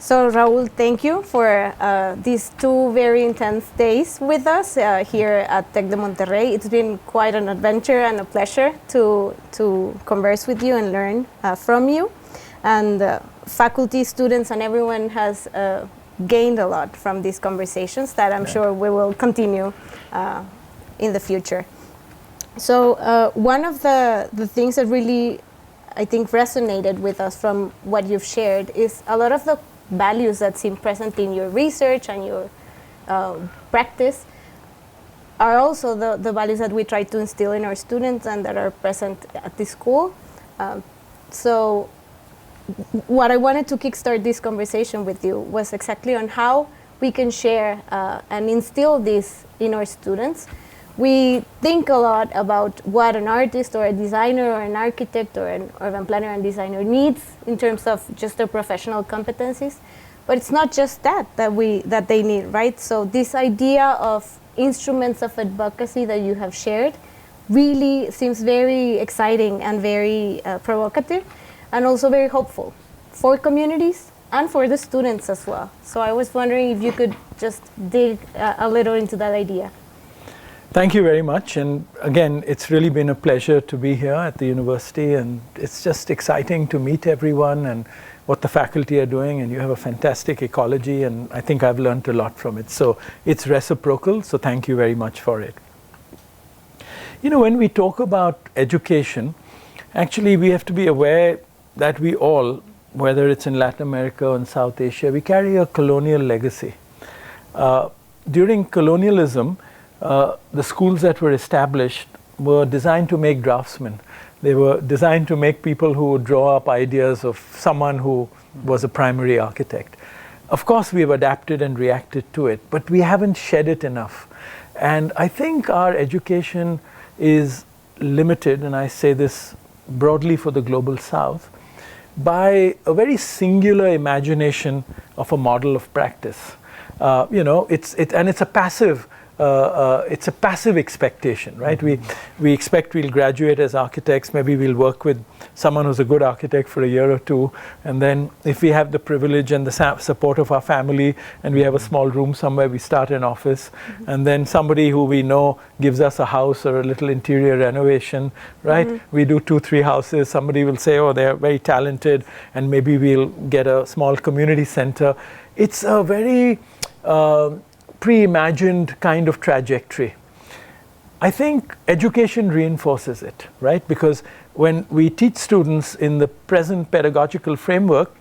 So Raul, thank you for these 2 very intense days with us here at Tec de Monterrey. It's been quite an adventure and a pleasure to converse with you and learn from you. And faculty, students, and everyone has gained a lot from these conversations that I'm sure we will continue in the future. So one of the things that really, I think, resonated with us from what you've shared is a lot of the values that seem present in your research and your practice are also the values that we try to instill in our students and that are present at the school. So what I wanted to kickstart this conversation with you was exactly on how we can share and instill this in our students. We think a lot about what an artist or a designer or an architect or an urban planner and designer needs in terms of just their professional competencies, but it's not just that they need, right? So this idea of instruments of advocacy that you have shared really seems very exciting and very provocative, and also very hopeful for communities and for the students as well. So I was wondering if you could just dig a little into that idea. Thank you very much, and again, it's really been a pleasure to be here at the university, and it's just exciting to meet everyone and what the faculty are doing, and you have a fantastic ecology, and I think I've learned a lot from it. So it's reciprocal, so thank you very much for it. You know, when we talk about education, actually we have to be aware that we all, whether it's in Latin America or in South Asia, we carry a colonial legacy. During colonialism, the schools that were established were designed to make draftsmen. They were designed to make people who would draw up ideas of someone who was a primary architect. Of course, we have adapted and reacted to it, but we haven't shed it enough. And I think our education is limited, and I say this broadly for the Global South, by a very singular imagination of a model of practice. You know, it's a passive. It's a passive expectation, right? We expect we'll graduate as architects, maybe we'll work with someone who's a good architect for a year or two, and then if we have the privilege and the support of our family and we have a small room somewhere, we start an office, and then somebody who we know gives us a house or a little interior renovation, right? We do 2-3 houses, somebody will say, oh, they're very talented, and maybe we'll get a small community center. It's a very pre-imagined kind of trajectory. I think education reinforces it, right? Because when we teach students in the present pedagogical framework,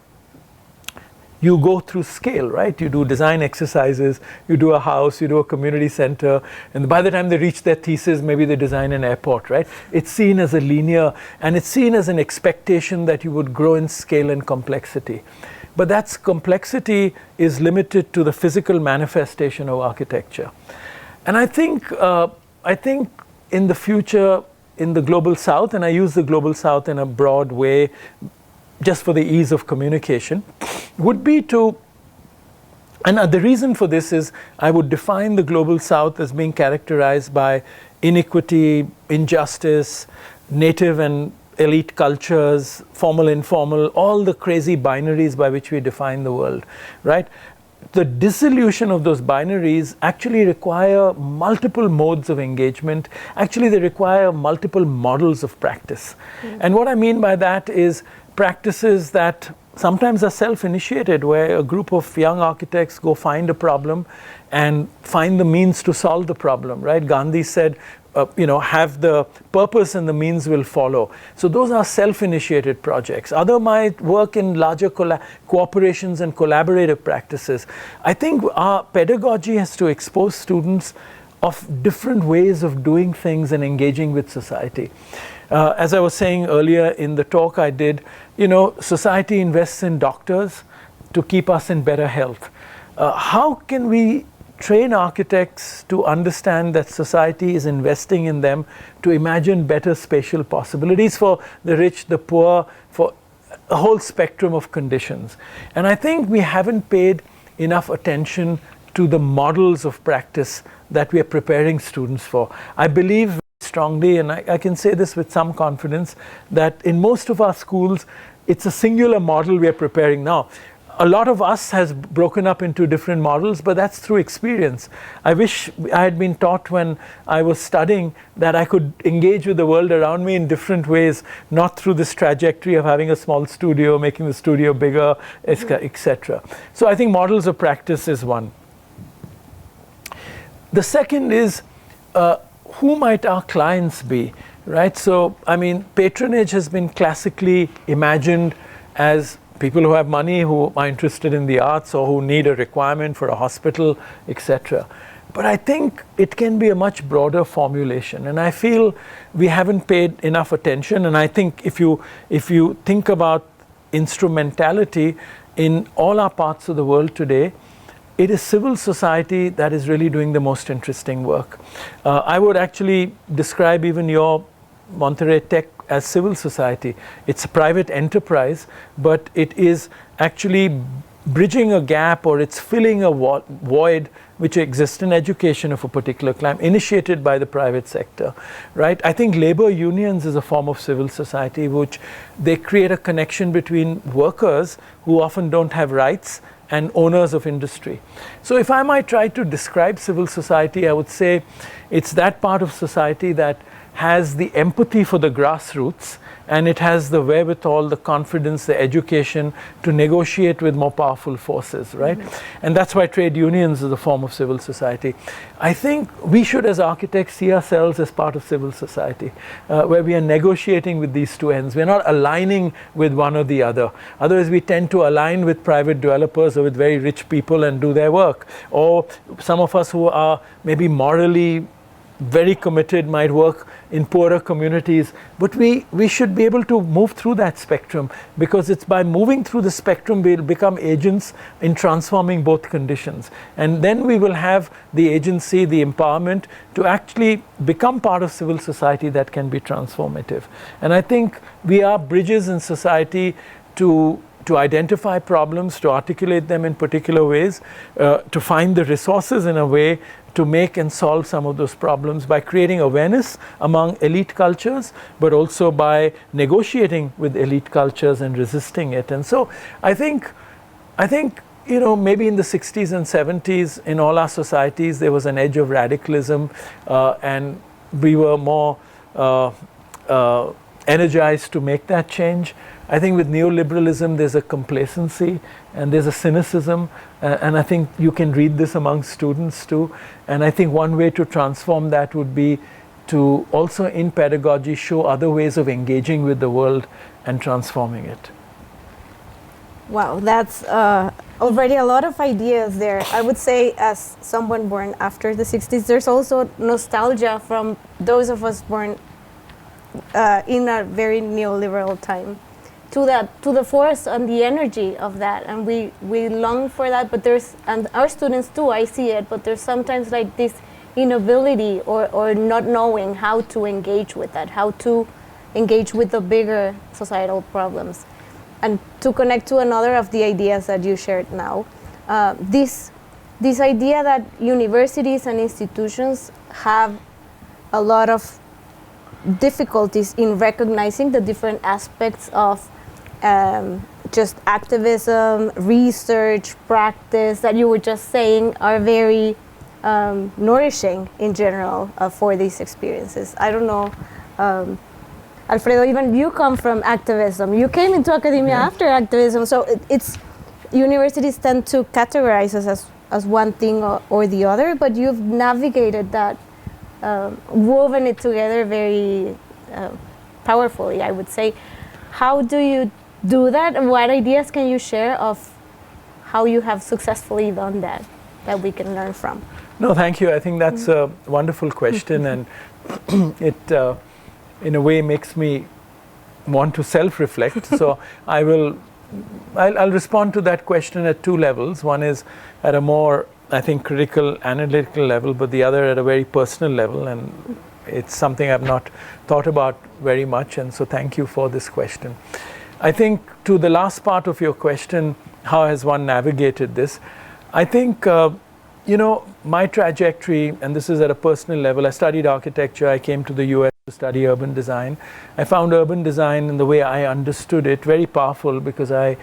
you go through scale, right? You do design exercises, you do a house, you do a community center, and by the time they reach their thesis, maybe they design an airport, right? It's seen as a linear, and it's seen as an expectation that you would grow in scale and complexity. But that complexity is limited to the physical manifestation of architecture. And I think in the future, in the Global South, and I use the Global South in a broad way, just for the ease of communication, would be to, and the reason for this is I would define the Global South as being characterized by inequity, injustice, native and elite cultures, formal, informal, all the crazy binaries by which we define the world, right? The dissolution of those binaries actually require multiple modes of engagement. Actually, they require multiple models of practice. And what I mean by that is practices that sometimes are self-initiated, where a group of young architects go find a problem and find the means to solve the problem, right? Gandhi said, have the purpose and the means will follow. So those are self-initiated projects. Other might work in larger cooperations and collaborative practices. I think our pedagogy has to expose students of different ways of doing things and engaging with society. As I was saying earlier in the talk I did, society invests in doctors to keep us in better health. How can we train architects to understand that society is investing in them to imagine better spatial possibilities for the rich, the poor, for a whole spectrum of conditions? And I think we haven't paid enough attention to the models of practice that we are preparing students for. I believe strongly, and I can say this with some confidence, that in most of our schools, it's a singular model we are preparing now. a lot of us has broken up into different models, but that's through experience. I wish I had been taught when I was studying that I could engage with the world around me in different ways, not through this trajectory of having a small studio, making the studio bigger, etc. So I think models of practice is one. The second is, who might our clients be, right? So, I mean, patronage has been classically imagined as people who have money, who are interested in the arts, or who need a requirement for a hospital, etc. But I think it can be a much broader formulation, and I feel we haven't paid enough attention. And I think if you think about instrumentality in all our parts of the world today, it is civil society that is really doing the most interesting work. I would actually describe even your Monterrey Tech as civil society. It's a private enterprise, but it is actually bridging a gap, or it's filling a void which exists in education of a particular climate, initiated by the private sector, right? I think labor unions is a form of civil society, which they create a connection between workers who often don't have rights and owners of industry. So if I might try to describe civil society, I would say it's that part of society that has the empathy for the grassroots, and it has the wherewithal, the confidence, the education to negotiate with more powerful forces, right? And that's why trade unions is a form of civil society. I think we should, as architects, see ourselves as part of civil society, where we are negotiating with these two ends. We're not aligning with one or the other. Otherwise, we tend to align with private developers or with very rich people and do their work. Or some of us who are maybe morally very committed might work in poorer communities, but we should be able to move through that spectrum, because it's by moving through the spectrum we'll become agents in transforming both conditions, and then we will have the agency, the empowerment to actually become part of civil society that can be transformative. And I think we are bridges in society to identify problems, to articulate them in particular ways, to find the resources in a way to make and solve some of those problems by creating awareness among elite cultures, but also by negotiating with elite cultures and resisting it. And so I think maybe in the 60s and 70s in all our societies there was an edge of radicalism, and we were more energized to make that change. I think with neoliberalism there's a complacency and there's a cynicism, and I think you can read this among students too. And I think one way to transform that would be to also in pedagogy show other ways of engaging with the world and transforming it. Wow, that's already a lot of ideas there. I would say, as someone born after the 60s, there's also nostalgia from those of us born in a very neoliberal time to the force and the energy of that, and we long for that. But and our students too, I see it, but there's sometimes like this inability or not knowing how to engage with that, how to engage with the bigger societal problems. And to connect to another of the ideas that you shared now, this idea that universities and institutions have a lot of difficulties in recognizing the different aspects of just activism, research, practice that you were just saying are very nourishing in general for these experiences. I don't know, Alfredo, even you come from activism. You came into academia after activism, so it's universities tend to categorize us as one thing or the other, but you've navigated that, woven it together very powerfully, I would say. How do you do that, and what ideas can you share of how you have successfully done that we can learn from? No, thank you. I think that's a wonderful question, and it in a way makes me want to self-reflect. So I'll respond to that question at two levels. One is at a more, I think, critical, analytical level, but the other at a very personal level, and it's something I've not thought about very much, and so thank you for this question. I think to the last part of your question, how has one navigated this? I think, my trajectory, and this is at a personal level, I studied architecture, I came to the US to study urban design. I found urban design in the way I understood it very powerful, because I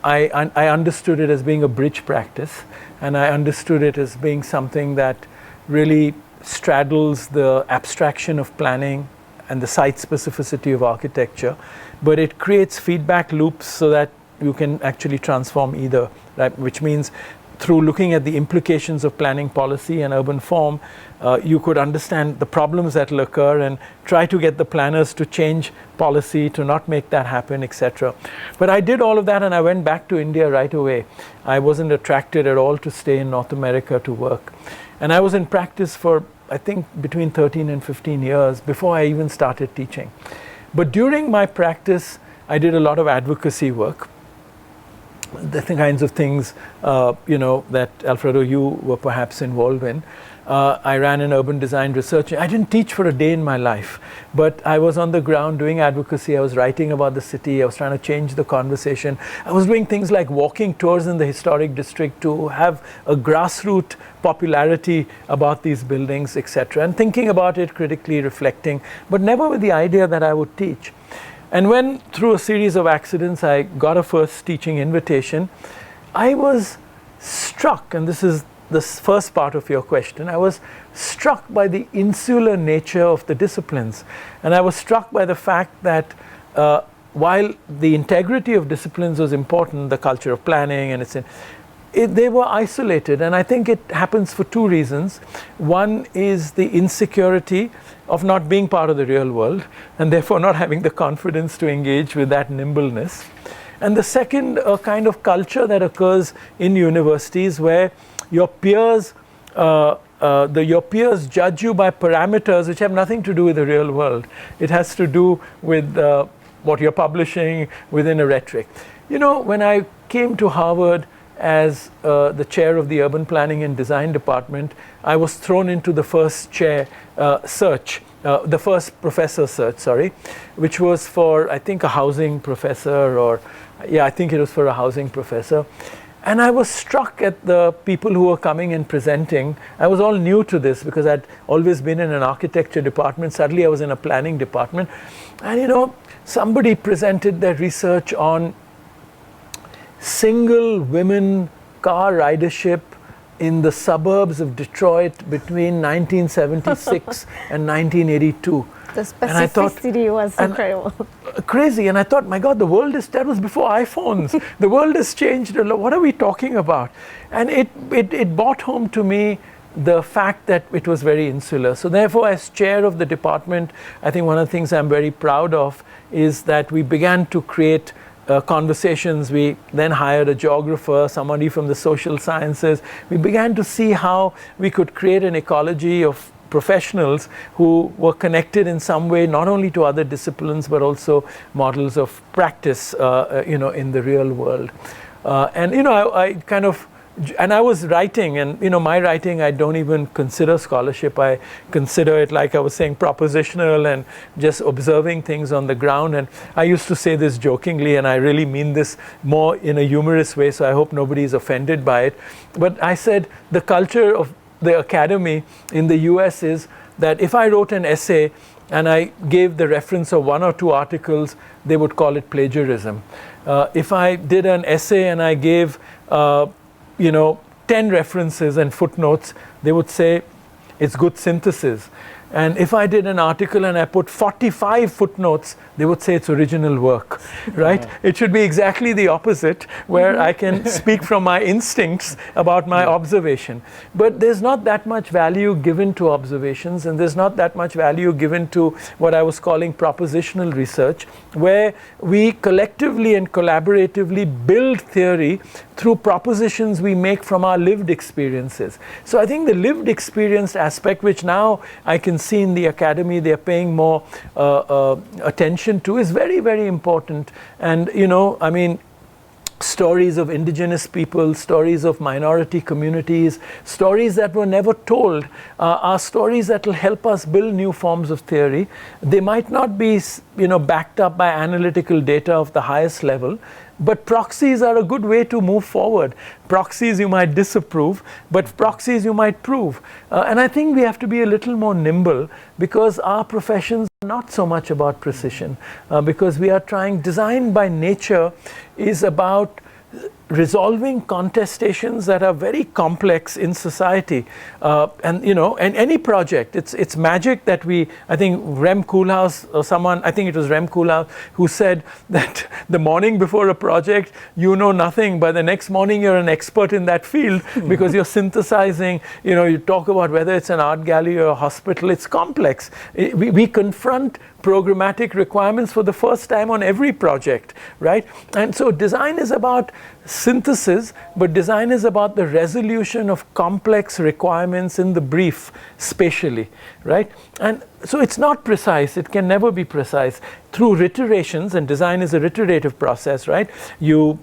I understood it as being a bridge practice, and I understood it as being something that really straddles the abstraction of planning and the site specificity of architecture, but it creates feedback loops so that you can actually transform either, right? Which means through looking at the implications of planning policy and urban form, you could understand the problems that will occur and try to get the planners to change policy to not make that happen, etc. But I did all of that and I went back to India right away. I wasn't attracted at all to stay in North America to work. And I was in practice for, I think, between 13 and 15 years before I even started teaching. But during my practice, I did a lot of advocacy work. The kinds of things, that Alfredo, you were perhaps involved in. I ran an urban design research. I didn't teach for a day in my life, but I was on the ground doing advocacy. I was writing about the city. I was trying to change the conversation. I was doing things like walking tours in the historic district to have a grassroots popularity about these buildings, etc. And thinking about it critically, reflecting, but never with the idea that I would teach. And when, through a series of accidents, I got a first teaching invitation, I was struck, and this is the first part of your question, I was struck by the insular nature of the disciplines. And I was struck by the fact that while the integrity of disciplines was important, the culture of planning, and they were isolated. And I think it happens for two reasons. One is the insecurity of not being part of the real world, and therefore not having the confidence to engage with that nimbleness. And the second, a kind of culture that occurs in universities where your peers judge you by parameters which have nothing to do with the real world. It has to do with what you're publishing within a rhetoric. When I came to Harvard as the chair of the urban planning and design department, I was thrown into the first chair search, the first professor search, which was for, I think, a housing professor, I think it was for a housing professor. And I was struck at the people who were coming and presenting. I was all new to this because I'd always been in an architecture department. Suddenly I was in a planning department. And somebody presented their research on single women car ridership in the suburbs of Detroit between 1976 and 1982. The specificity was incredible. Crazy. And I thought, my God, that was before iPhones. The world has changed a lot. What are we talking about? And it brought home to me the fact that it was very insular. So therefore, as chair of the department, I think one of the things I'm very proud of is that we began to create conversations. We then hired a geographer, somebody from the social sciences. We began to see how we could create an ecology of professionals who were connected in some way, not only to other disciplines, but also models of practice, in the real world. I was writing, and my writing, I don't even consider scholarship. I consider it, like I was saying, propositional and just observing things on the ground. And I used to say this jokingly, and I really mean this more in a humorous way, so I hope nobody is offended by it. But I said the culture of the academy in the US is that if I wrote an essay and I gave the reference of one or two articles, they would call it plagiarism. If I did an essay and I gave 10 references and footnotes, they would say it's good synthesis. And if I did an article and I put 45 footnotes, they would say it's original work, right? It should be exactly the opposite, where I can speak from my instincts about my observation. But there's not that much value given to observations, and there's not that much value given to what I was calling propositional research, where we collectively and collaboratively build theory through propositions we make from our lived experiences. So I think the lived experience aspect, which now I can see in the academy they're paying more attention to, is very, very important. And stories of indigenous people, stories of minority communities, stories that were never told are stories that will help us build new forms of theory. They might not be backed up by analytical data of the highest level, but proxies are a good way to move forward. Proxies you might disapprove, but proxies you might prove. And I think we have to be a little more nimble, because our professions Not so much about precision, because we are trying, design by nature is about resolving contestations that are very complex in society, and any project, it's magic that I think Rem Koolhaas or someone, I think it was Rem Koolhaas, who said that the morning before a project you know nothing, by the next morning you're an expert in that field because you're synthesizing. You talk about whether it's an art gallery or a hospital, it's complex. We confront programmatic requirements for the first time on every project, right? And so design is about synthesis, but design is about the resolution of complex requirements in the brief spatially, right? And so it's not precise, it can never be precise. Through iterations, and design is a iterative process, right? You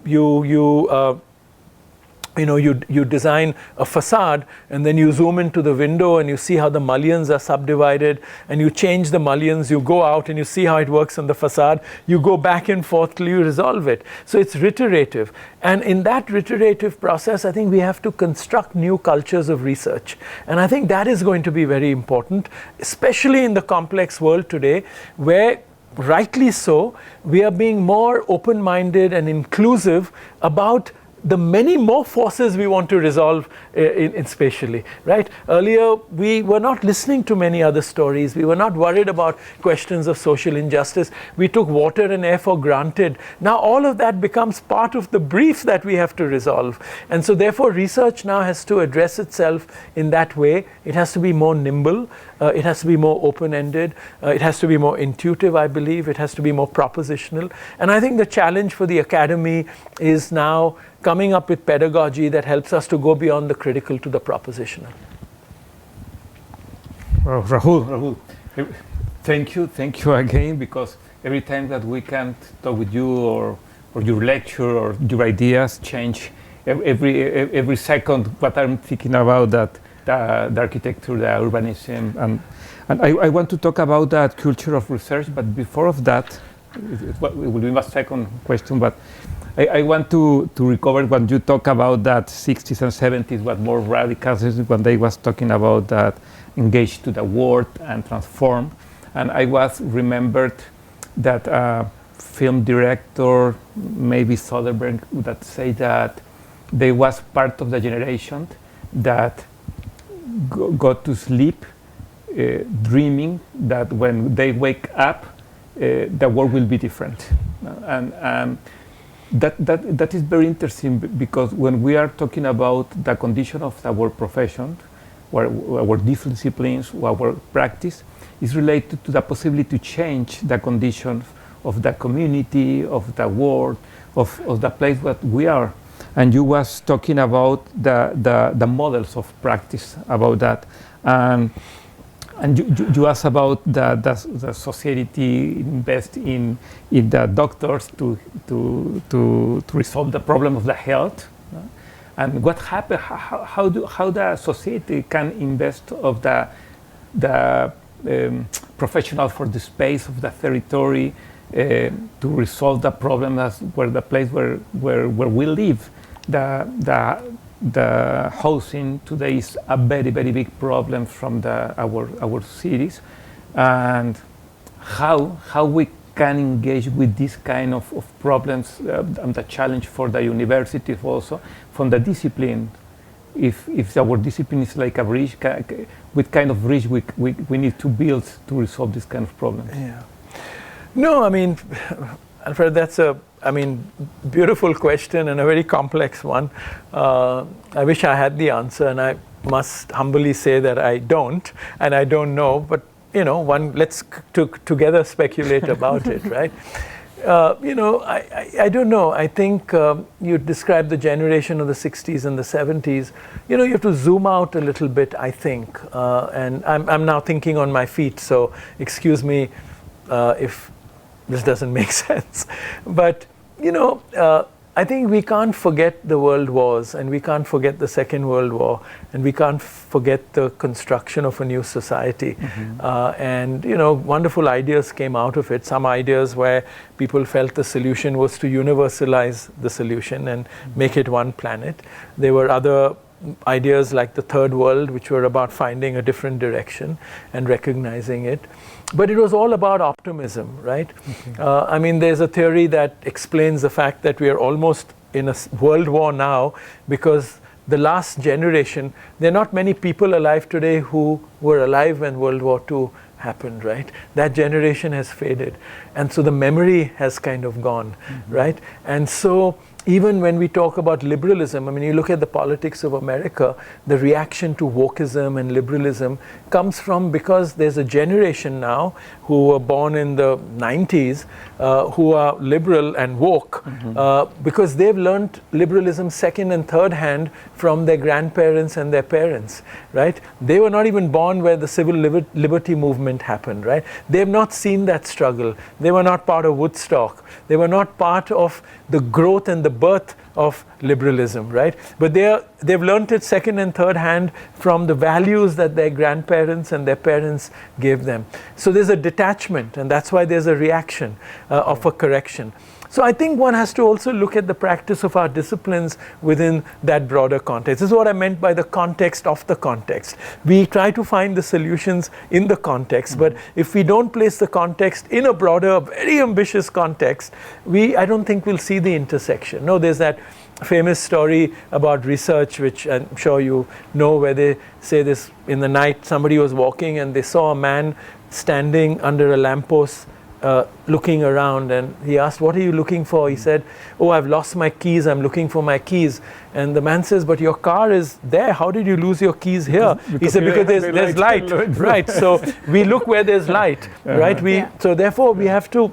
design a facade, and then you zoom into the window and you see how the mullions are subdivided, and you change the mullions, you go out and you see how it works on the facade, you go back and forth till you resolve it. So it's iterative. And in that iterative process, I think we have to construct new cultures of research. And I think that is going to be very important, especially in the complex world today, where rightly so, we are being more open-minded and inclusive about the many more forces we want to resolve in spatially, right? Earlier, we were not listening to many other stories. We were not worried about questions of social injustice. We took water and air for granted. Now all of that becomes part of the brief that we have to resolve. And so therefore, research now has to address itself in that way. It has to be more nimble. It has to be more open-ended. It has to be more intuitive, I believe. It has to be more propositional. And I think the challenge for the academy is now coming up with pedagogy that helps us to go beyond the critical to the propositional. Well, Rahul, thank you again, because every time that we can talk with you or your lecture or your ideas change every second what I'm thinking about, that the architecture, the urbanism, and I want to talk about that culture of research, but before of that, it will be my second question, but I want to recover when you talk about that 60s and 70s, what more radicals, when they was talking about that engage to the world and transform. And I was remembered that film director, maybe Soderbergh, that say that they was part of the generation that got to sleep dreaming that when they wake up, the world will be different. And that is very interesting, because when we are talking about the condition of our profession, our different disciplines, our practice is related to the possibility to change the condition of the community, of the world, of the place that we are. And you was talking about the models of practice about that. And you asked about the society invest in the doctors to resolve the problem of the health, and what happened? How the society can invest of the professional for the space of the territory to resolve the problem where the place where we live. The housing today is a very, very big problem from our cities, and how we can engage with this kind of problems, and the challenge for the university also from the discipline. If our discipline is like a bridge, what kind of bridge we need to build to resolve this kind of problems? Yeah. No, I mean, Alfred, that's a beautiful question and a very complex one. I wish I had the answer, and I must humbly say that I don't, and I don't know, but let's together speculate about it, right? I don't know. I think you described the generation of the 60s and the 70s. You have to zoom out a little bit, I think. And I'm now thinking on my feet, so excuse me if this doesn't make sense. But, I think we can't forget the world wars, and we can't forget the Second World War, and we can't forget the construction of a new society. Mm-hmm. And wonderful ideas came out of it. Some ideas where people felt the solution was to universalize the solution and make it one planet. There were other ideas like the third world, which were about finding a different direction and recognizing it. But it was all about optimism, right? Okay. I mean, there's a theory that explains the fact that we are almost in a world war now because the last generation, there are not many people alive today who were alive when World War II happened, right? That generation has faded. And so the memory has kind of gone, right? And so even when we talk about liberalism, I mean, you look at the politics of America, the reaction to wokeism and liberalism comes from because there's a generation now who were born in the 90s who are liberal and woke because they've learned liberalism second and third hand from their grandparents and their parents, right? They were not even born where the civil liberty movement happened, right? They've not seen that struggle. They were not part of Woodstock. They were not part of the growth and the birth of liberalism, right? But they've learned it second and third hand from the values that their grandparents and their parents gave them. So there's a detachment, and that's why there's a reaction of a correction. So I think one has to also look at the practice of our disciplines within that broader context. This is what I meant by the context of the context. We try to find the solutions in the context, but if we don't place the context in a broader, very ambitious context, I don't think we'll see the intersection. No, there's that famous story about research, which I'm sure you know, where they say this: in the night, somebody was walking and they saw a man standing under a lamppost looking around, and he asked, "What are you looking for?" He said, "Oh, I've lost my keys, I'm looking for my keys." And the man says, "But your car is there, how did you lose your keys here?" He said, "Because there's light." Right, so we look where there's light, right? So therefore we have to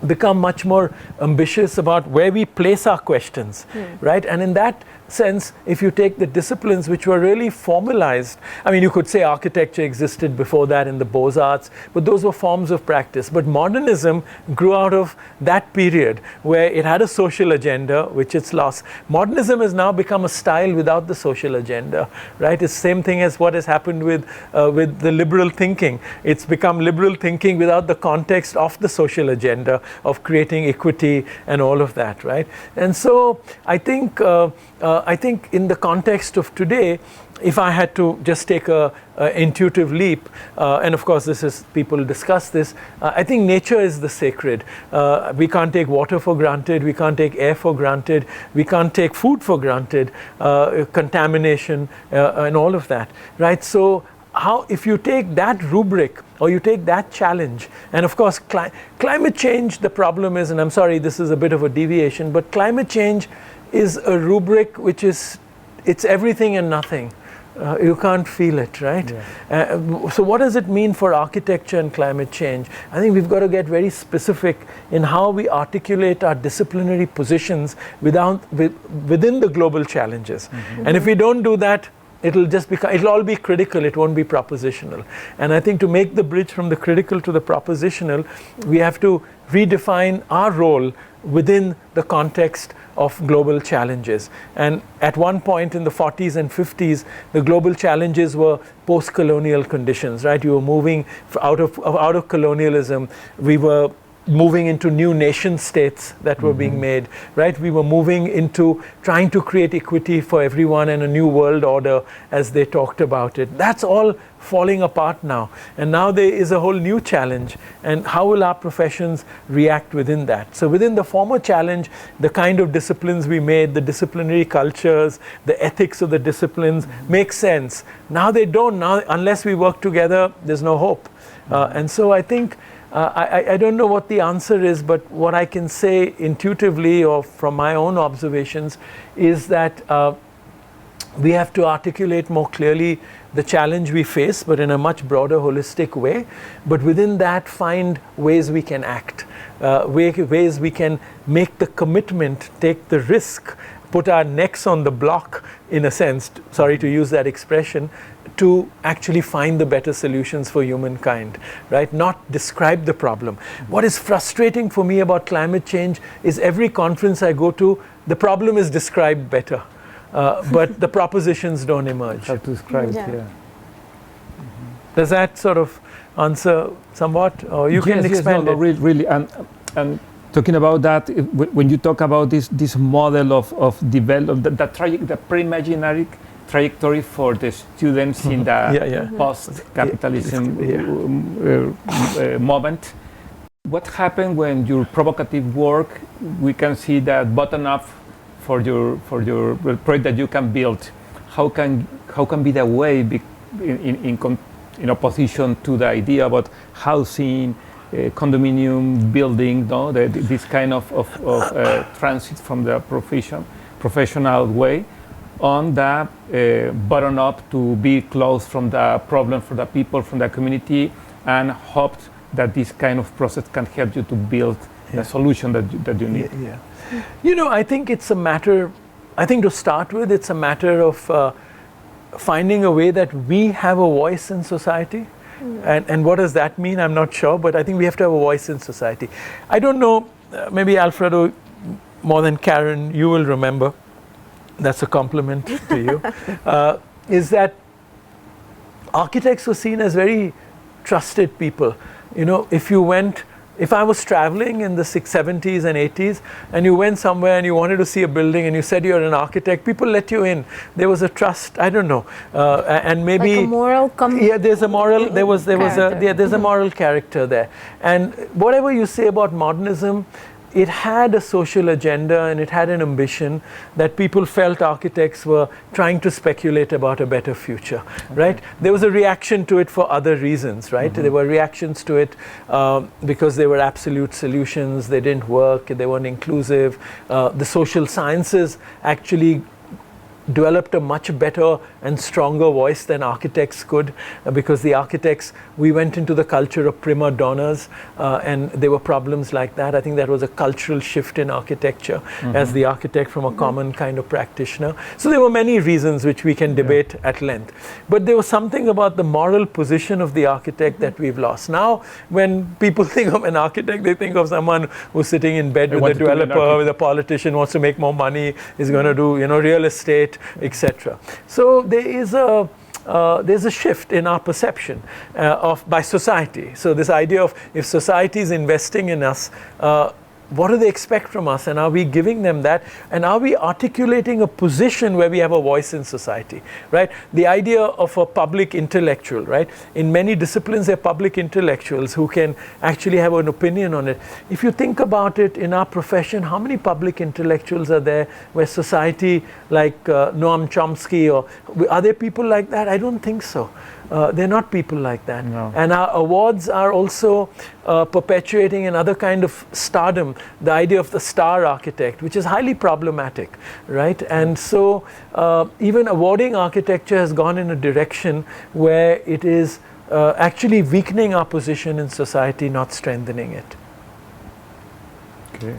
become much more ambitious about where we place our questions, right? And in that sense, if you take the disciplines which were really formalized, I mean, you could say architecture existed before that in the Beaux-Arts, but those were forms of practice. But modernism grew out of that period where it had a social agenda, which it's lost. Modernism has now become a style without the social agenda, right? It's the same thing as what has happened with the liberal thinking. It's become liberal thinking without the context of the social agenda of creating equity and all of that, right? And so I think in the context of today, if I had to just take a intuitive leap, and of course people discuss this, I think nature is the sacred. We can't take water for granted, we can't take air for granted, we can't take food for granted, contamination and all of that, right? So if you take that rubric or you take that challenge, and of course climate change, the problem is, and I'm sorry this is a bit of a deviation, but climate change is a rubric which it's everything and nothing. You can't feel it, right? So what does it mean for architecture and climate change? I think we've got to get very specific in how we articulate our disciplinary positions within the global challenges. And if we don't do that, it'll all be critical, it won't be propositional. And I think to make the bridge from the critical to the propositional, we have to redefine our role within the context of global challenges. And at one point in the 40s and 50s, the global challenges were post-colonial conditions, right? You were moving out of colonialism. We were moving into new nation states that were being made, right? We were moving into trying to create equity for everyone and a new world order as they talked about it. That's all falling apart now. And now there is a whole new challenge. And how will our professions react within that? So within the former challenge, the kind of disciplines we made, the disciplinary cultures, the ethics of the disciplines make sense. Now they don't. Now, unless we work together, there's no hope. And so I think I don't know what the answer is, but what I can say intuitively or from my own observations is that we have to articulate more clearly the challenge we face, but in a much broader, holistic way. But within that, find ways we can act, ways we can make the commitment, take the risk, put our necks on the block, in a sense, sorry to use that expression, to actually find the better solutions for humankind, right? Not describe the problem. What is frustrating for me about climate change is every conference I go to, the problem is described better, but the propositions don't emerge. How to describe it, yeah. Does that sort of answer somewhat? Or you can expand it. Really. And talking about that, when you talk about this model of development, the pre-imaginary trajectory for the students in the post-capitalism moment. What happened when your provocative work, we can see that bottom up for your project that you can build? How can be the way in opposition to the idea about housing, condominium building, no? This kind of transit from the professional way on the bottom up to be close from the problem for the people, from the community, and hoped that this kind of process can help you to build the solution that you need. You know, I think it's a matter, I think to start with, it's a matter of finding a way that we have a voice in society. And what does that mean? I'm not sure, but I think we have to have a voice in society. I don't know, maybe Alfredo, more than Karen, you will remember, that's a compliment to you, is that architects were seen as very trusted people. You know, if I was traveling in the 70s and 80s and you went somewhere and you wanted to see a building and you said you're an architect, people let you in. There was a trust, I don't know, and maybe like a moral there's a moral, there's a moral character there. And whatever you say about modernism, it had a social agenda and it had an ambition that people felt architects were trying to speculate about a better future, right? There was a reaction to it for other reasons, right? There were reactions to it because they were absolute solutions, they didn't work, they weren't inclusive. The social sciences actually developed a much better and stronger voice than architects could, because the architects, we went into the culture of prima donnas, and there were problems like that. I think that was a cultural shift in architecture as the architect from a common kind of practitioner. So there were many reasons which we can debate at length. But there was something about the moral position of the architect that we've lost. Now, when people think of an architect, they think of someone who's sitting in bed with a developer, with a politician, wants to make more money, is going to do, real estate, etc. So there's a shift in our perception by society. So this idea of if society is investing in us, what do they expect from us, and are we giving them that, and are we articulating a position where we have a voice in society, right? The idea of a public intellectual, right? In many disciplines, there are public intellectuals who can actually have an opinion on it. If you think about it in our profession, how many public intellectuals are there where society, like Noam Chomsky, or are there people like that? I don't think so. They're not people like that. No. And our awards are also perpetuating another kind of stardom, the idea of the star architect, which is highly problematic, right? And so even awarding architecture has gone in a direction where it is actually weakening our position in society, not strengthening it. Okay.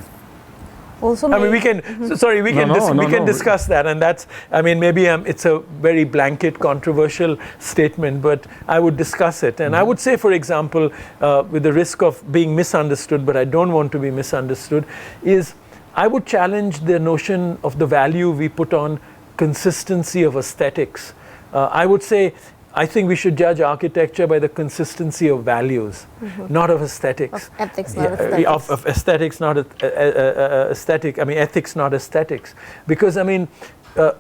Also, I mean, we can discuss that, and that's, I mean, maybe it's a very blanket, controversial statement, but I would discuss it. And I would say, for example, with the risk of being misunderstood, but I don't want to be misunderstood, is I would challenge the notion of the value we put on consistency of aesthetics. I would say, I think we should judge architecture by the consistency of values, not of aesthetics. Of ethics, not aesthetics. Of aesthetics, not aesthetic. I mean, ethics, not aesthetics. Because, I mean,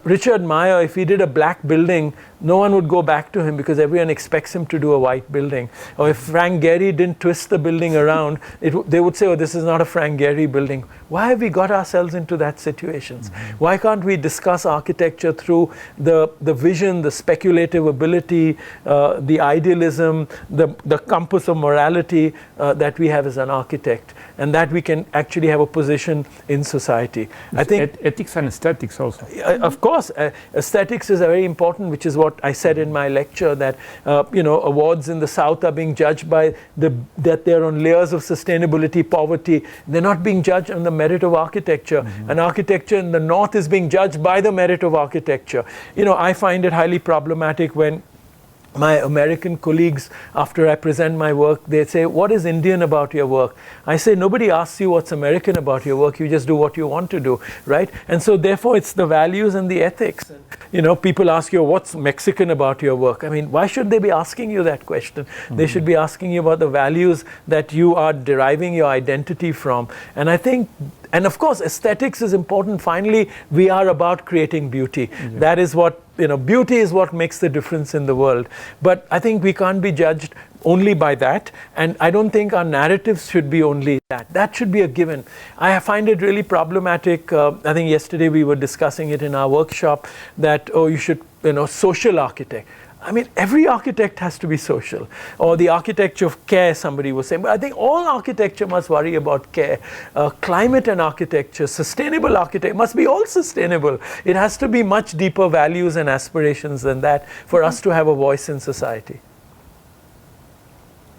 Richard Meyer, if he did a black building, no one would go back to him because everyone expects him to do a white building. Or if Frank Gehry didn't twist the building around, they would say, oh, this is not a Frank Gehry building. Why have we got ourselves into that situations? Why can't we discuss architecture through the vision, the speculative ability, the idealism, the compass of morality that we have as an architect, and that we can actually have a position in society? I think ethics and aesthetics also. Of course, aesthetics is very important, which is what I said in my lecture, that awards in the South are being judged by that they're on layers of sustainability, poverty. They're not being judged on the merit of architecture. And architecture in the North is being judged by the merit of architecture. I find it highly problematic when my American colleagues, after I present my work, they say, what is Indian about your work? I say, nobody asks you what's American about your work, you just do what you want to do, right? And so therefore it's the values and the ethics. People ask you, what's Mexican about your work? I mean, why should they be asking you that question? They should be asking you about the values that you are deriving your identity from. And I think, and of course, aesthetics is important. Finally, we are about creating beauty. That is what beauty is what makes the difference in the world. But I think we can't be judged only by that, and I don't think our narratives should be only that. That should be a given. I find it really problematic. I think yesterday we were discussing it in our workshop that, you should, social architect. I mean, every architect has to be social. Or the architecture of care, somebody was saying. But I think all architecture must worry about care. Climate and architecture, sustainable architecture must be all sustainable. It has to be much deeper values and aspirations than that for us to have a voice in society.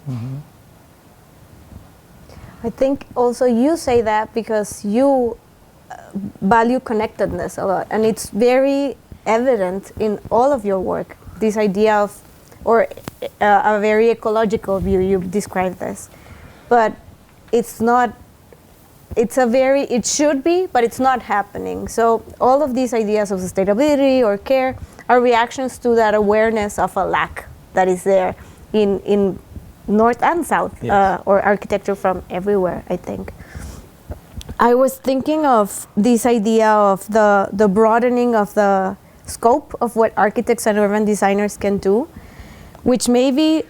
Mm-hmm. I think also you say that because you value connectedness a lot. And it's very evident in all of your work. This idea of, or a very ecological view, you described this, but it's not, it should be, but it's not happening. So all of these ideas of sustainability or care are reactions to that awareness of a lack that is there in North and South, yes. Or architecture from everywhere, I think. I was thinking of this idea of the broadening of the scope of what architects and urban designers can do, which maybe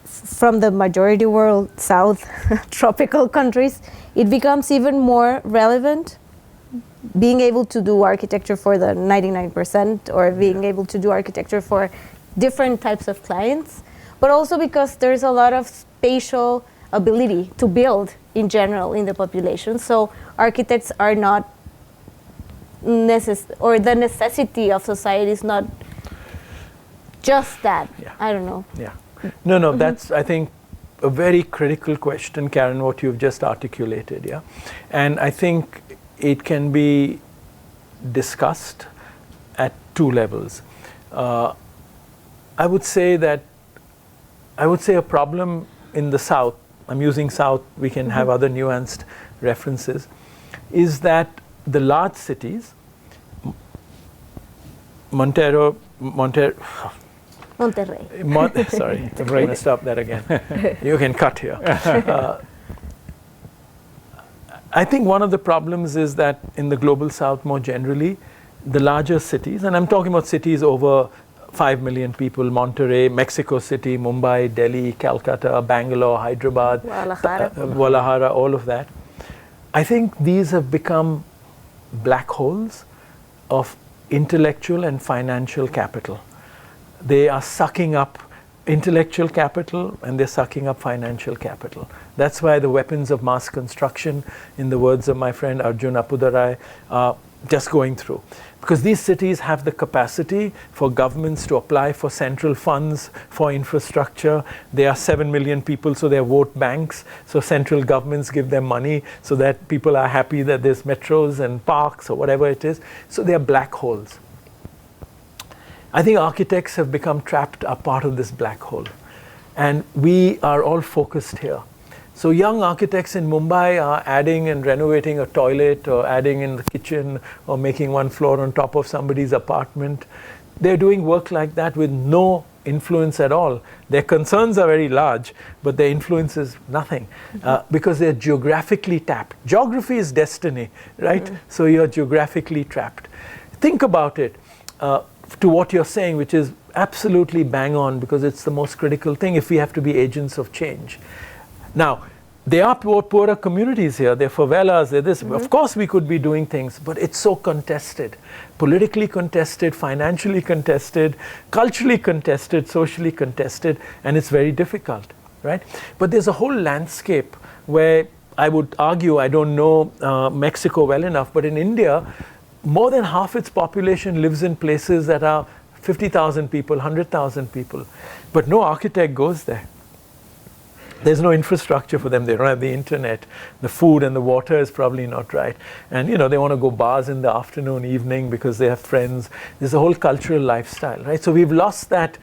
from the majority world, South, tropical countries, it becomes even more relevant, being able to do architecture for the 99% or being able to do architecture for different types of clients, but also because there's a lot of spatial ability to build in general in the population. So architects are not or the necessity of society is not just that. Yeah. I don't know. Yeah. No, mm-hmm. That's, I think, a very critical question, Karen, what you've just articulated. Yeah. And I think it can be discussed at two levels. I would say a problem in the South, I'm using South, we can have other nuanced references, is that the large cities, Monterrey. Sorry, I'm going to stop that again. You can cut here. I think one of the problems is that in the global South more generally, the larger cities, and I'm talking about cities over 5 million people, Monterrey, Mexico City, Mumbai, Delhi, Calcutta, Bangalore, Hyderabad, Guadalajara, all of that. I think these have become black holes of intellectual and financial capital. They are sucking up intellectual capital and they're sucking up financial capital. That's why the weapons of mass construction, in the words of my friend Arjun Appudurai, are just going through. Because these cities have the capacity for governments to apply for central funds for infrastructure. There are 7 million people, so they're vote banks. So central governments give them money so that people are happy that there's metros and parks or whatever it is. So they're black holes. I think architects have become trapped a part of this black hole. And we are all focused here. So young architects in Mumbai are adding and renovating a toilet or adding in the kitchen or making one floor on top of somebody's apartment. They're doing work like that with no influence at all. Their concerns are very large, but their influence is nothing because they're geographically tapped. Geography is destiny, right? Mm-hmm. So you're geographically trapped. Think about it to what you're saying, which is absolutely bang on because it's the most critical thing if we have to be agents of change. Now, there are poorer communities here, there are favelas, there this. Mm-hmm. Of course we could be doing things, but it's so contested. Politically contested, financially contested, culturally contested, socially contested, and it's very difficult, right? But there's a whole landscape where I would argue, I don't know Mexico well enough, but in India, more than half its population lives in places that are 50,000 people, 100,000 people, but no architect goes there. There's no infrastructure for them. They don't have the internet. The food and the water is probably not right. And they want to go bars in the afternoon, evening because they have friends. There's a whole cultural lifestyle, right? So we've lost that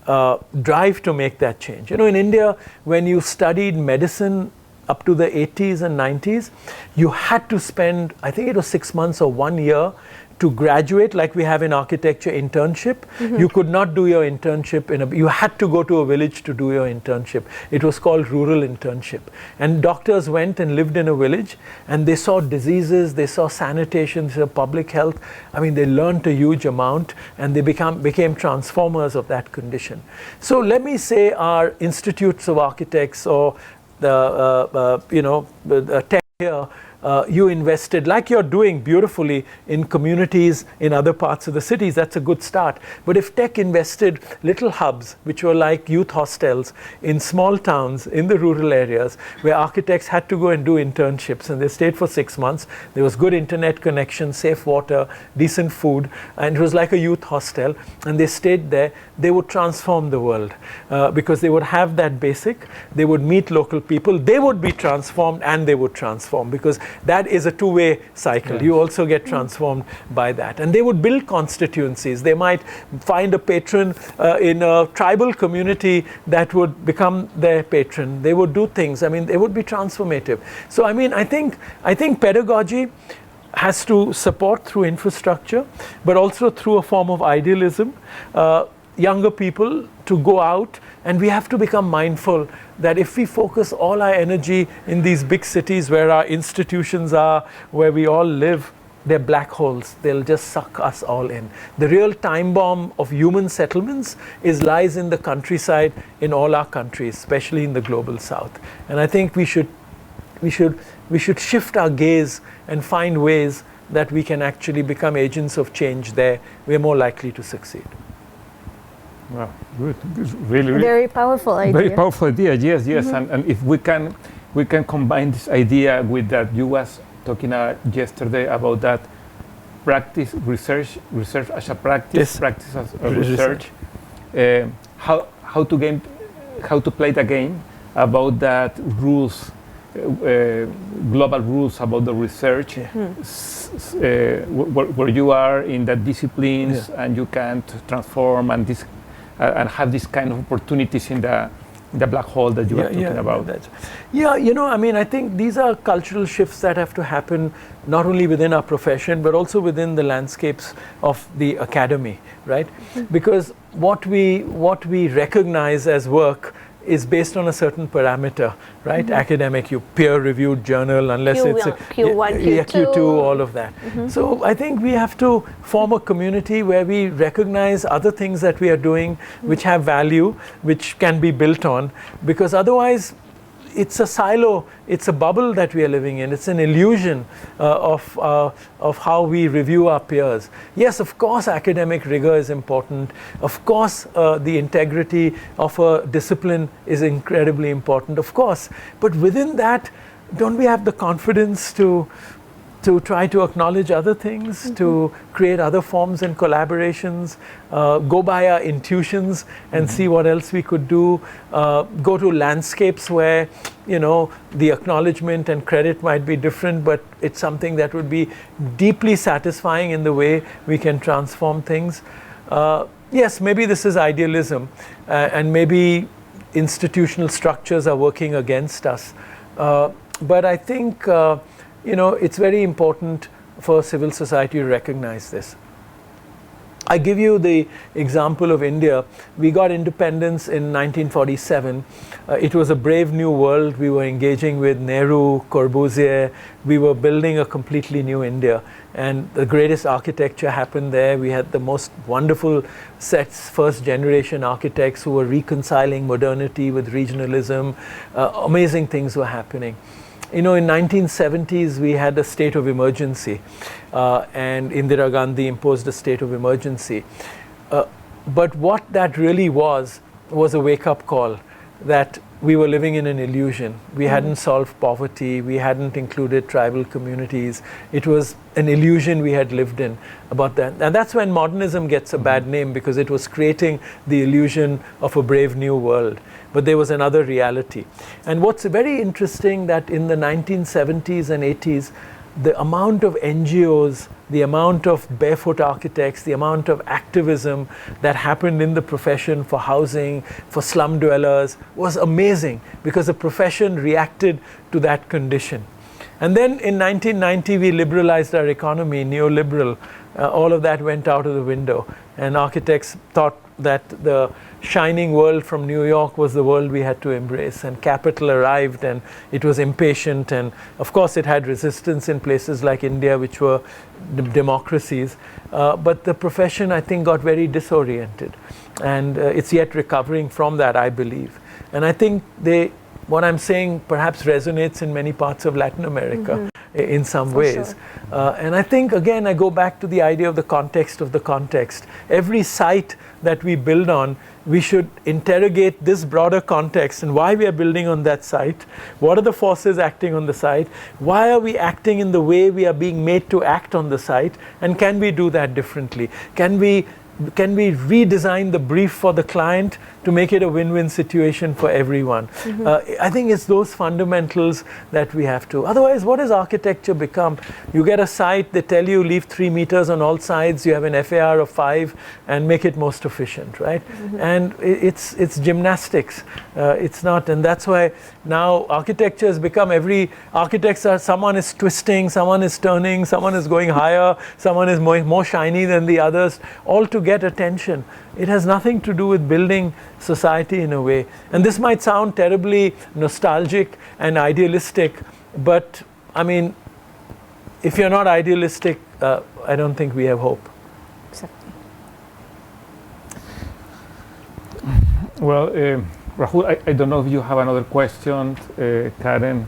drive to make that change. In India, when you studied medicine up to the 80s and 90s, you had to spend, I think it was 6 months or 1 year to graduate, like we have in architecture internship. You could not do your internship you had to go to a village to do your internship. It was called rural internship. And doctors went and lived in a village, and they saw diseases, they saw sanitation, they saw public health. I mean, they learned a huge amount, and they became transformers of that condition. So let me say our institutes of architects or the tech here, you invested, like you're doing beautifully, in communities in other parts of the cities. That's a good start. But if tech invested little hubs, which were like youth hostels in small towns in the rural areas, where architects had to go and do internships, and they stayed for 6 months. There was good internet connection, safe water, decent food, and it was like a youth hostel, and they stayed there. They would transform the world because they would have that basic. They would meet local people. They would be transformed, and they would transform, because that is a two-way cycle. Yes. You also get transformed by that. And they would build constituencies. They might find a patron in a tribal community that would become their patron. They would do things. I mean, they would be transformative. So, I mean, I think pedagogy has to support through infrastructure, but also through a form of idealism, younger people to go out. And we have to become mindful that if we focus all our energy in these big cities where our institutions are, where we all live, they're black holes. They'll just suck us all in. The real time bomb of human settlements lies in the countryside in all our countries, especially in the global south. And I think we should shift our gaze and find ways that we can actually become agents of change there. We're more likely to succeed. Wow, good. Really, very powerful idea. Very powerful idea. Yes. And if we can combine this idea with that you was talking yesterday about that practice, research as a practice, practice as a research. How to play the game about that rules, global rules about the research, where you are in that disciplines, and you can transform and have these kind of opportunities in the black hole that you were talking about. I mean, I think these are cultural shifts that have to happen not only within our profession, but also within the landscapes of the academy, right? Because what we recognize as work is based on a certain parameter, right? Academic, you peer-reviewed journal, unless Q1, it's Q2, all of that. So I think we have to form a community where we recognize other things that we are doing, which have value, which can be built on, because otherwise it's a silo, it's a bubble that we are living in. It's an illusion of how we review our peers. Yes, of course, academic rigor is important. Of course, the integrity of a discipline is incredibly important, of course. But within that, don't we have the confidence to try to acknowledge other things, to create other forms and collaborations, go by our intuitions and see what else we could do, go to landscapes where, the acknowledgement and credit might be different, but it's something that would be deeply satisfying in the way we can transform things. Yes, maybe this is idealism, and maybe institutional structures are working against us. But I think it's very important for civil society to recognize this. I give you the example of India. We got independence in 1947. It was a brave new world. We were engaging with Nehru, Corbusier. We were building a completely new India. And the greatest architecture happened there. We had the most wonderful sets, first generation architects who were reconciling modernity with regionalism. Amazing things were happening. In 1970s, we had a state of emergency, and Indira Gandhi imposed a state of emergency. But what that really was a wake-up call that we were living in an illusion. We hadn't solved poverty. We hadn't included tribal communities. It was an illusion we had lived in about that. And that's when modernism gets a bad name, because it was creating the illusion of a brave new world. But there was another reality. And what's very interesting that in the 1970s and 80s, the amount of NGOs, the amount of barefoot architects, the amount of activism that happened in the profession for housing, for slum dwellers was amazing, because the profession reacted to that condition. And then in 1990 we liberalized our economy, neoliberal. All of that went out of the window, and architects thought that the shining world from New York was the world we had to embrace, and capital arrived and it was impatient, and of course it had resistance in places like India, which were democracies, but the profession, I think, got very disoriented, and it's yet recovering from that, I believe. And I think what I'm saying perhaps resonates in many parts of Latin America in some ways. Sure. And I think, again, I go back to the idea of the context of the context. Every site that we build on, we should interrogate this broader context and why we are building on that site. What are the forces acting on the site? Why are we acting in the way we are being made to act on the site? And can we do that differently? Can we redesign the brief for the client to make it a win-win situation for everyone? I think it's those fundamentals that we have to. Otherwise, what does architecture become? You get a site, they tell you leave 3 meters on all sides, you have an FAR of 5, and make it most efficient, right? And it's gymnastics. It's not, and that's why now architecture has become someone is twisting, someone is turning, someone is going higher, someone is more shiny than the others, all to get attention. It has nothing to do with building society in a way. And this might sound terribly nostalgic and idealistic, but I mean, if you're not idealistic, I don't think we have hope. Exactly. Well, Rahul, I don't know if you have another question, Karen.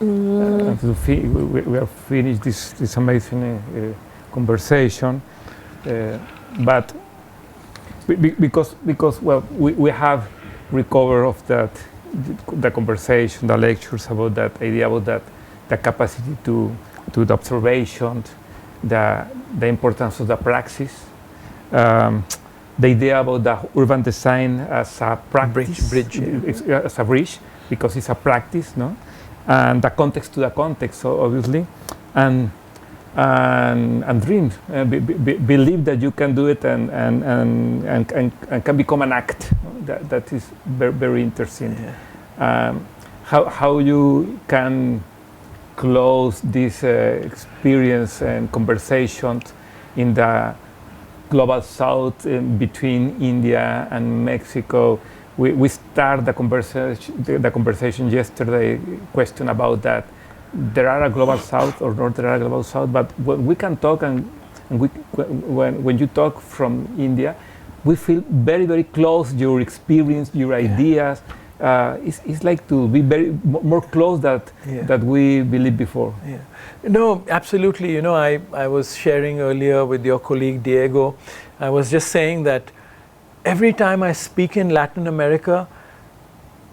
We are finished this amazing conversation, but because well, we have recovered of that, the conversation, the lectures about that idea, about that, the capacity to the observations, the importance of the praxis, the idea about the urban design as a practice, as a bridge, because it's a practice, no, and the context to the context, obviously, and dream, believe that you can do it, and can become an act. That is very, very interesting. Yeah. How you can close this experience and conversations in the global south, between India and Mexico. We start the conversation yesterday, question about that. There are a global south or not there are a global south, but we can talk, and when you talk from India, we feel very, very close. Your experience, your ideas, it's like to be more close that we believed before. Yeah. No, absolutely. You know, I was sharing earlier with your colleague Diego. I was just saying that every time I speak in Latin America,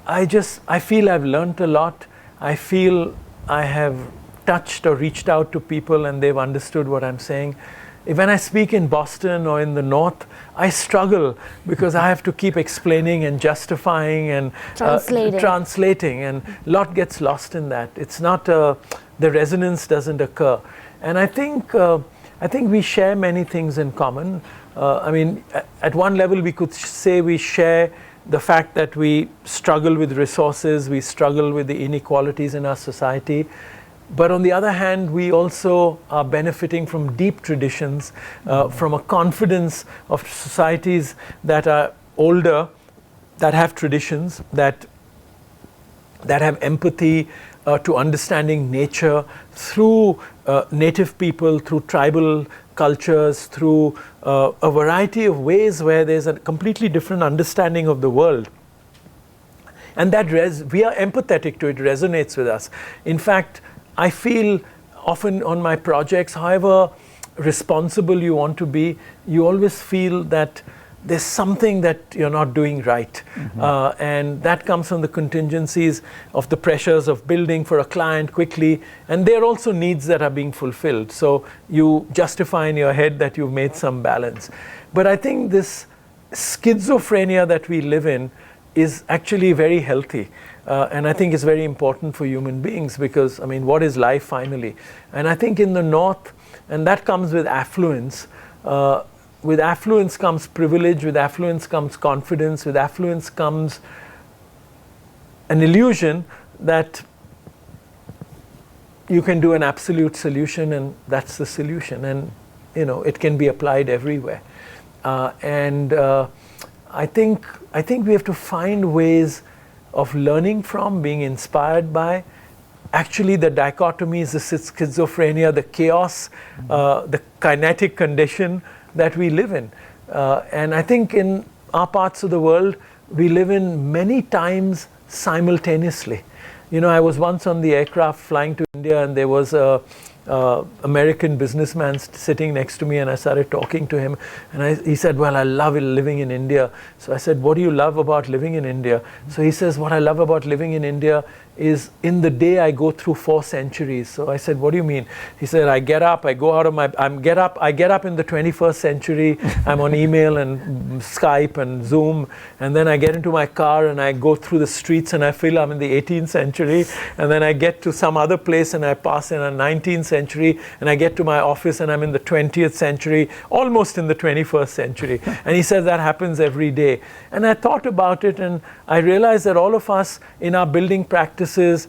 I feel I've learned a lot. I feel I have touched or reached out to people and they've understood what I'm saying. When I speak in Boston or in the North, I struggle because I have to keep explaining and justifying and translating, and a lot gets lost in that. It's not, the resonance doesn't occur. And I think we share many things in common. I mean, at one level we could say we share the fact that we struggle with resources, we struggle with the inequalities in our society. But on the other hand, we also are benefiting from deep traditions, from a confidence of societies that are older, that have traditions, that have empathy to understanding nature through native people, through tribal cultures, through a variety of ways where there's a completely different understanding of the world. And that we are empathetic to it, resonates with us. In fact, I feel often on my projects, however responsible you want to be, you always feel that there's something that you're not doing right. And that comes from the contingencies of the pressures of building for a client quickly. And there are also needs that are being fulfilled. So you justify in your head that you've made some balance. But I think this schizophrenia that we live in is actually very healthy. And I think it's very important for human beings because, I mean, what is life finally? And I think in the North, and that comes with affluence. With affluence comes privilege, with affluence comes confidence, with affluence comes an illusion that you can do an absolute solution and that's the solution. And, you know, it can be applied everywhere. I think we have to find ways of learning from, being inspired by. Actually, the dichotomies, the schizophrenia, the chaos, the kinetic condition that we live in. And I think in our parts of the world, we live in many times simultaneously. You know, I was once on the aircraft flying to India, and there was a American businessman sitting next to me, and I started talking to him, and he said, well, I love living in India. So I said, what do you love about living in India? So he says, what I love about living in India is in the day I go through 4 centuries. So I said, what do you mean? He said, I get up, I go out of I get up in the 21st century, I'm on email and Skype and Zoom, and then I get into my car and I go through the streets and I feel I'm in the 18th century, and then I get to some other place and I pass in a 19th century, and I get to my office and I'm in the 20th century, almost in the 21st century. And he says that happens every day. And I thought about it, and I realized that all of us in our building practices, the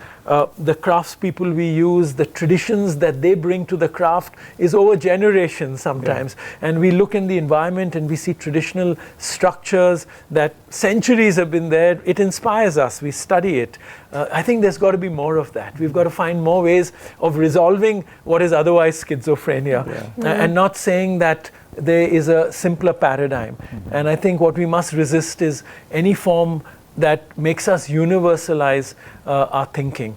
craftspeople we use, the traditions that they bring to the craft is over generations sometimes. Yeah. And we look in the environment and we see traditional structures that centuries have been there. It inspires us. We study it. I think there's got to be more of that. We've got to find more ways of resolving what is otherwise schizophrenia. Yeah. And not saying that there is a simpler paradigm. Mm-hmm. And I think what we must resist is any form that makes us universalize our thinking,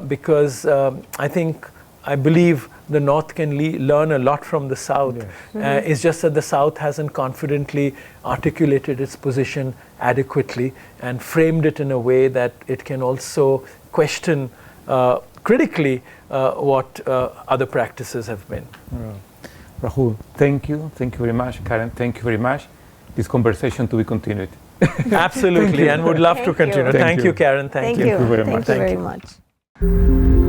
because I believe the North can learn a lot from the South. Yes. Mm-hmm. It's just that the South hasn't confidently articulated its position adequately and framed it in a way that it can also question critically what other practices have been. Rahul, thank you very much. Karen, thank you very much. This conversation to be continued. Absolutely, and would love to continue. Thank you, Karen. Thank you. Thank you very much.